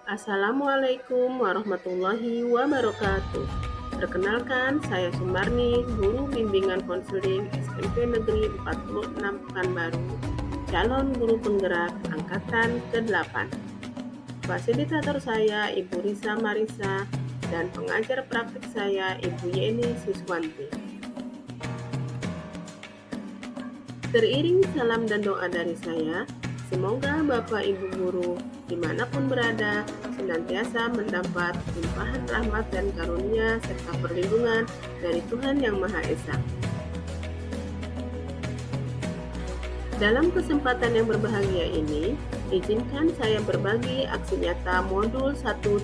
Assalamualaikum warahmatullahi wabarakatuh. Perkenalkan, saya Sumarni, guru bimbingan konseling SMP Negeri 46 Pekanbaru, calon guru penggerak angkatan ke-8. Fasilitator saya Ibu Risa Marisa dan pengajar praktik saya Ibu Yeni Siswanti. Teriring salam dan doa dari saya, semoga Bapak Ibu Guru dimanapun berada senantiasa mendapat limpahan rahmat dan karunia serta perlindungan dari Tuhan Yang Maha Esa. Dalam kesempatan yang berbahagia ini, izinkan saya berbagi aksi nyata modul 1.2,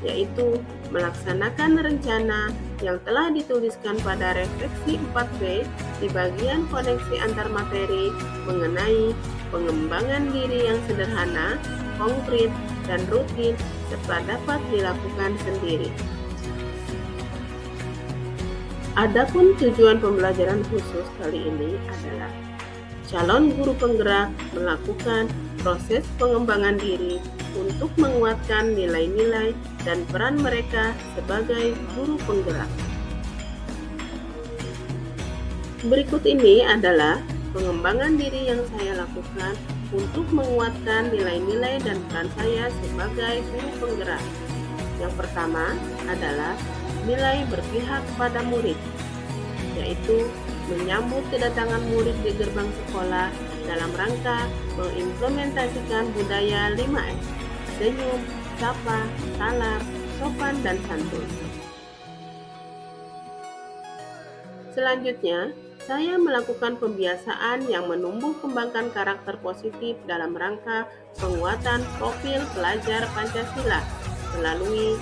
yaitu melaksanakan rencana yang telah dituliskan pada refleksi 4B di bagian koneksi antar materi mengenai pengembangan diri yang sederhana, konkret, dan rutin serta dapat dilakukan sendiri. Adapun tujuan pembelajaran khusus kali ini adalah calon guru penggerak melakukan proses pengembangan diri untuk menguatkan nilai-nilai dan peran mereka sebagai guru penggerak. Berikut ini adalah pengembangan diri yang saya lakukan untuk menguatkan nilai-nilai dan peran saya sebagai guru penggerak. Yang pertama adalah nilai berpihak pada murid, yaitu menyambut kedatangan murid di gerbang sekolah dalam rangka mengimplementasikan budaya 5S, senyum, sapa, salam, sopan, dan santun. Selanjutnya, saya melakukan pembiasaan yang menumbuh kembangkan karakter positif dalam rangka penguatan profil pelajar Pancasila melalui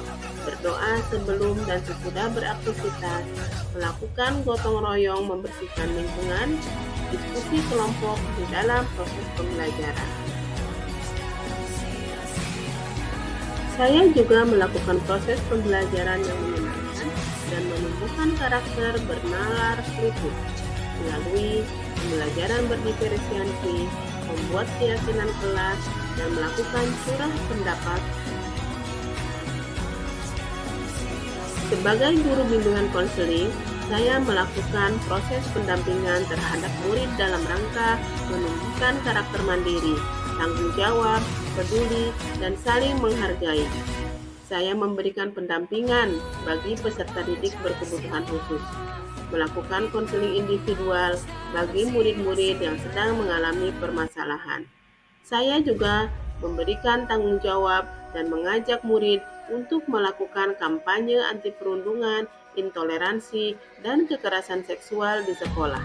berdoa sebelum dan sesudah beraktivitas, melakukan gotong royong membersihkan lingkungan, diskusi kelompok di dalam proses pembelajaran. Saya juga melakukan proses pembelajaran yang menyenangkan dan menumbuhkan karakter bernalar kritis melalui pembelajaran berdiferensiasi, membuat keyakinan kelas, dan melakukan curah pendapat. Sebagai guru bimbingan konseling, saya melakukan proses pendampingan terhadap murid dalam rangka menumbuhkan karakter mandiri, tanggung jawab, peduli, dan saling menghargai. Saya memberikan pendampingan bagi peserta didik berkebutuhan khusus, melakukan konseling individual bagi murid-murid yang sedang mengalami permasalahan. Saya juga memberikan tanggung jawab dan mengajak murid untuk melakukan kampanye anti perundungan, intoleransi, dan kekerasan seksual di sekolah.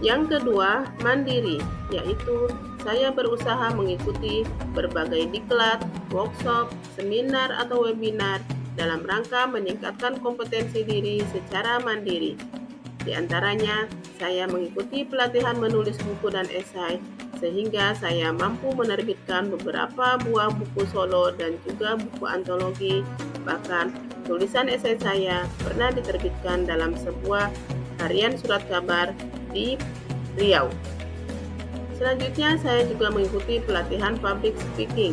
Yang kedua, mandiri, yaitu saya berusaha mengikuti berbagai diklat, workshop, seminar, atau webinar dalam rangka meningkatkan kompetensi diri secara mandiri. Di antaranya, saya mengikuti pelatihan menulis buku dan esai, sehingga saya mampu menerbitkan beberapa buah buku solo dan juga buku antologi. Bahkan, tulisan esai saya pernah diterbitkan dalam sebuah harian surat kabar di Riau. Selanjutnya, saya juga mengikuti pelatihan public speaking.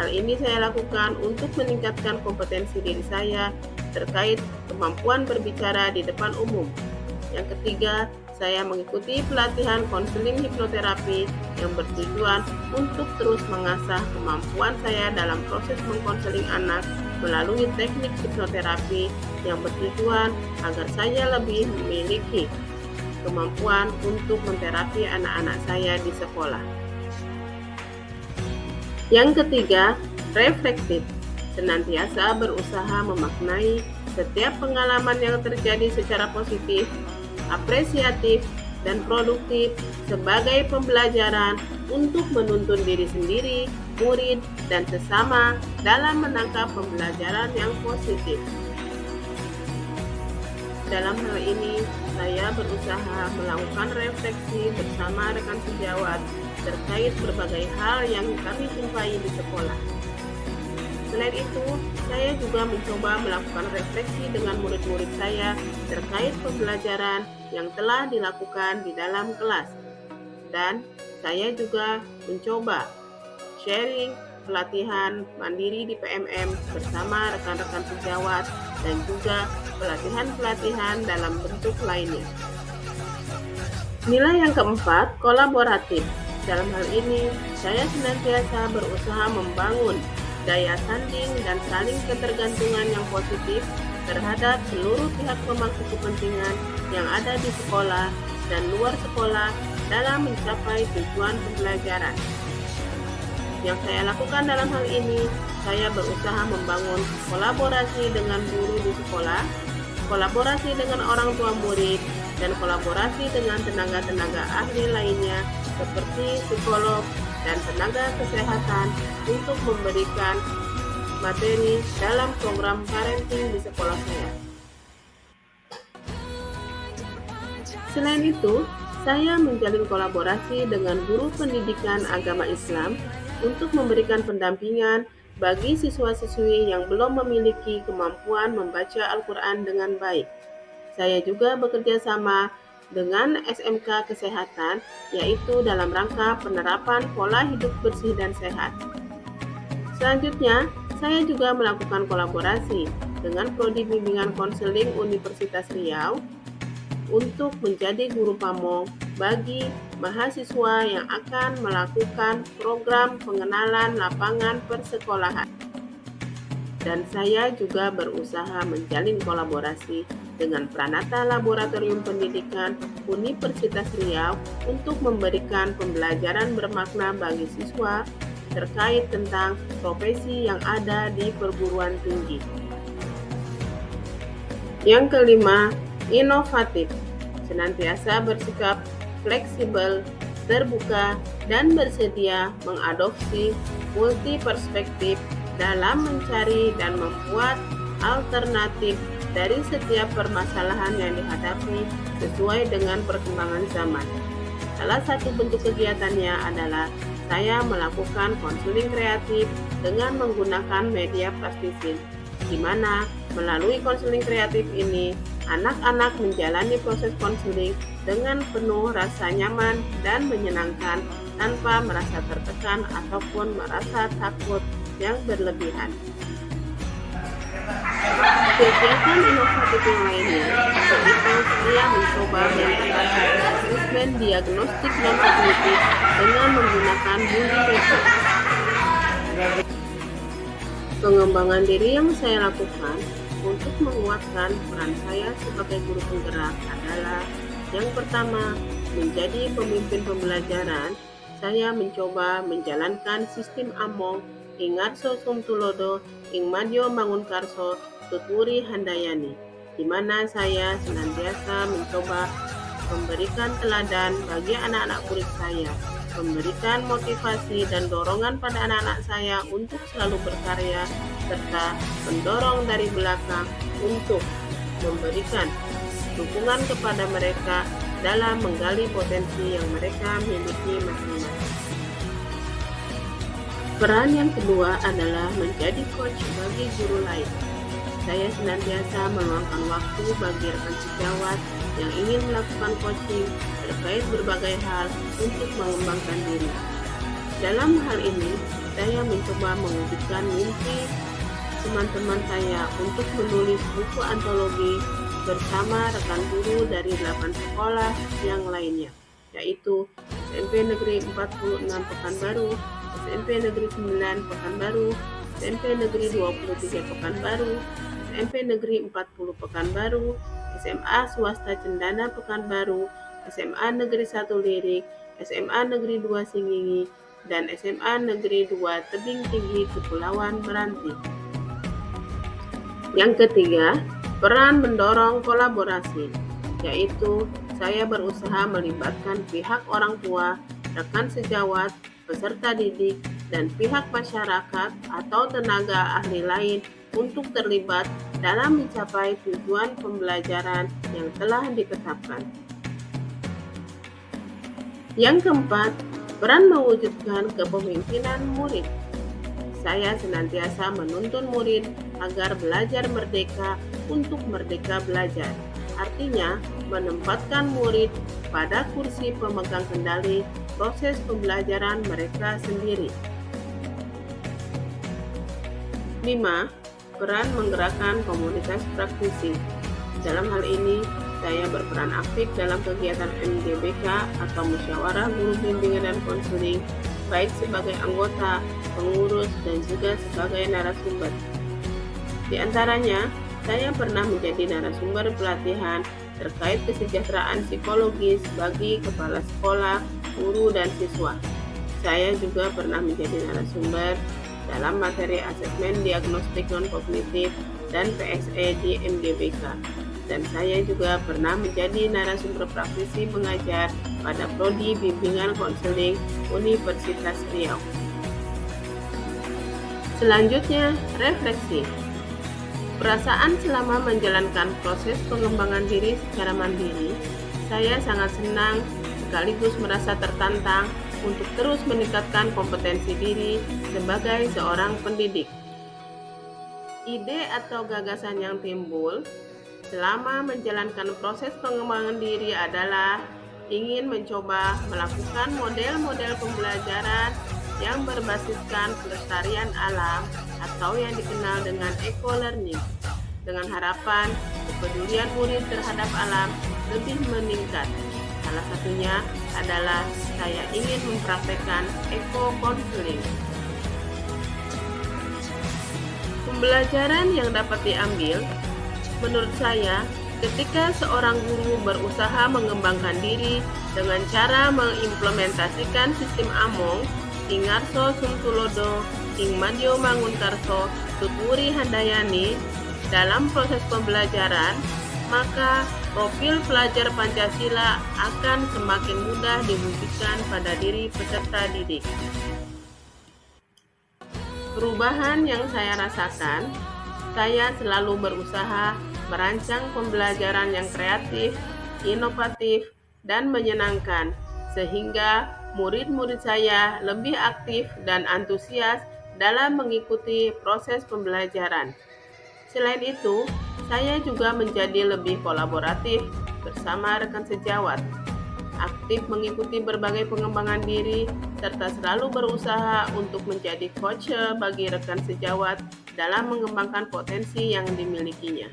Hal ini saya lakukan untuk meningkatkan kompetensi diri saya terkait kemampuan berbicara di depan umum. Yang ketiga, saya mengikuti pelatihan konseling hipnoterapi yang bertujuan untuk terus mengasah kemampuan saya dalam proses mengkonseling anak melalui teknik hipnoterapi yang bertujuan agar saya lebih memiliki kemampuan untuk menterapi anak-anak saya di sekolah. Yang ketiga, reflektif. Senantiasa berusaha memaknai setiap pengalaman yang terjadi secara positif, apresiatif, dan produktif sebagai pembelajaran untuk menuntun diri sendiri, murid, dan sesama dalam menangkap pembelajaran yang positif. Dalam hal ini, saya berusaha melakukan refleksi bersama rekan sejawat terkait berbagai hal yang kami jumpai di sekolah. Selain itu, saya juga mencoba melakukan refleksi dengan murid-murid saya terkait pembelajaran yang telah dilakukan di dalam kelas. Dan saya juga mencoba sharing, pelatihan mandiri di PMM bersama rekan-rekan sejawat, dan juga pelatihan-pelatihan dalam bentuk lainnya. Nilai yang keempat, kolaboratif. Dalam hal ini, saya senantiasa berusaha membangun daya sanding dan saling ketergantungan yang positif terhadap seluruh pihak pemangku kepentingan yang ada di sekolah dan luar sekolah dalam mencapai tujuan pembelajaran. Yang saya lakukan dalam hal ini, saya berusaha membangun kolaborasi dengan guru di sekolah, kolaborasi dengan orang tua murid, dan kolaborasi dengan tenaga-tenaga ahli lainnya seperti psikolog dan tenaga kesehatan untuk memberikan materi dalam program parenting di sekolah saya. Selain itu, saya menjalin kolaborasi dengan guru pendidikan agama Islam untuk memberikan pendampingan bagi siswa-siswi yang belum memiliki kemampuan membaca Al-Quran dengan baik. Saya juga bekerja sama dengan SMK Kesehatan, yaitu dalam rangka penerapan pola hidup bersih dan sehat. Selanjutnya, saya juga melakukan kolaborasi dengan Prodi Bimbingan Konseling Universitas Riau untuk menjadi guru pamong bagi mahasiswa yang akan melakukan program pengenalan lapangan persekolahan. Dan saya juga berusaha menjalin kolaborasi dengan Pranata Laboratorium Pendidikan Universitas Riau untuk memberikan pembelajaran bermakna bagi siswa terkait tentang profesi yang ada di perguruan tinggi. Yang kelima, inovatif. Senantiasa bersikap fleksibel, terbuka, dan bersedia mengadopsi multi perspektif dalam mencari dan membuat alternatif dari setiap permasalahan yang dihadapi sesuai dengan perkembangan zaman. Salah satu bentuk kegiatannya adalah saya melakukan konseling kreatif dengan menggunakan media plastisin, di mana melalui konseling kreatif ini, anak-anak menjalani proses konseling dengan penuh rasa nyaman dan menyenangkan tanpa merasa tertekan ataupun merasa takut yang berlebihan. Kegiatan inovatif yang lainnya, yaitu saya mencoba melakukan asesmen diagnostik non kognitif dengan menggunakan Universal. Pengembangan diri yang saya lakukan untuk menguatkan peran saya sebagai guru penggerak adalah yang pertama, menjadi pemimpin pembelajaran. Saya mencoba menjalankan sistem AMONG, Ingarso Sumtulodo, Ing Madyo Mangunkarso, Tutwuri Handayani, di mana saya senantiasa mencoba memberikan teladan bagi anak-anak murid saya, memberikan motivasi dan dorongan pada anak-anak saya untuk selalu berkarya, serta mendorong dari belakang untuk memberikan dukungan kepada mereka dalam menggali potensi yang mereka miliki masing-masing. Peran yang kedua adalah menjadi coach bagi guru lain. Saya senantiasa meluangkan waktu bagi rekan sejawat yang ingin melakukan coaching terkait berbagai hal untuk mengembangkan diri. Dalam hal ini, saya mencoba mewujudkan mimpi teman-teman saya untuk menulis buku antologi bersama rekan guru dari 8 sekolah yang lainnya, yaitu SMP Negeri 46 Pekanbaru, SMP Negeri 9 Pekanbaru, SMP Negeri 23 Pekanbaru, SMP Negeri 40 Pekanbaru, SMA Swasta Cendana Pekanbaru, SMA Negeri 1 Lirik, SMA Negeri 2 Singgingi, dan SMA Negeri 2 Tebing Tinggi Kepulauan Meranti. Yang ketiga, peran mendorong kolaborasi, yaitu saya berusaha melibatkan pihak orang tua, rekan sejawat, peserta didik, dan pihak masyarakat atau tenaga ahli lain untuk terlibat dalam mencapai tujuan pembelajaran yang telah ditetapkan. Yang keempat, peran mewujudkan kepemimpinan murid. Saya senantiasa menuntun murid agar belajar merdeka untuk merdeka belajar. Artinya, menempatkan murid pada kursi pemegang kendali proses pembelajaran mereka sendiri. 5. Peran menggerakkan komunitas praktisi. Dalam hal ini, saya berperan aktif dalam kegiatan MGBK atau Musyawarah Guru Bimbingan dan Konseling, baik sebagai anggota, pengurus, dan juga sebagai narasumber. Di antaranya, saya pernah menjadi narasumber pelatihan terkait kesejahteraan psikologis bagi kepala sekolah, guru, dan siswa. Saya juga pernah menjadi narasumber dalam materi asesmen diagnostik non-kognitif dan PSE di MDBK. Dan saya juga pernah menjadi narasumber praktisi mengajar pada Prodi Bimbingan Konseling Universitas Riau. Selanjutnya, refleksi. Perasaan selama menjalankan proses pengembangan diri secara mandiri, saya sangat senang sekaligus merasa tertantang untuk terus meningkatkan kompetensi diri sebagai seorang pendidik. Ide atau gagasan yang timbul selama menjalankan proses pengembangan diri adalah ingin mencoba melakukan model-model pembelajaran yang berbasiskan pelestarian alam atau yang dikenal dengan eco-learning, dengan harapan kepedulian murid terhadap alam lebih meningkat. Salah satunya adalah saya ingin mempraktekkan eco-counseling. Pembelajaran yang dapat diambil, menurut saya, ketika seorang guru berusaha mengembangkan diri dengan cara mengimplementasikan sistem Among, Ing Ngarso Sungtulodo, Ing Madyo Mangunkarso, Tutwuri Handayani dalam proses pembelajaran, maka profil pelajar Pancasila akan semakin mudah diwujudkan pada diri peserta didik. Perubahan yang saya rasakan, saya selalu berusaha merancang pembelajaran yang kreatif, inovatif, dan menyenangkan, sehingga murid-murid saya lebih aktif dan antusias dalam mengikuti proses pembelajaran. Selain itu, saya juga menjadi lebih kolaboratif bersama rekan sejawat, aktif mengikuti berbagai pengembangan diri, serta selalu berusaha untuk menjadi coach bagi rekan sejawat dalam mengembangkan potensi yang dimilikinya.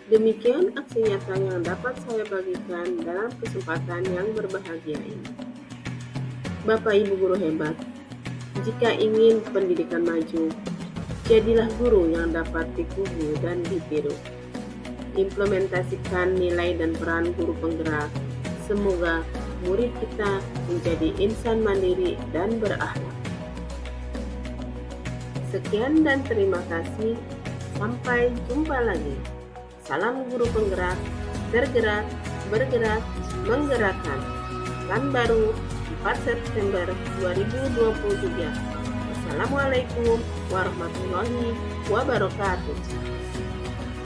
Demikian aksi nyata yang dapat saya bagikan dalam kesempatan yang berbahagia ini. Bapak Ibu guru hebat, jika ingin pendidikan maju, jadilah guru yang dapat dikubu dan ditiru. Implementasikan nilai dan peran guru penggerak. Semoga murid kita menjadi insan mandiri dan berakhlak. Sekian dan terima kasih. Sampai jumpa lagi. Salam guru penggerak, bergerak, bergerak, menggerakkan. Plan baru 4 September 2023. Assalamualaikum warahmatullahi wabarakatuh.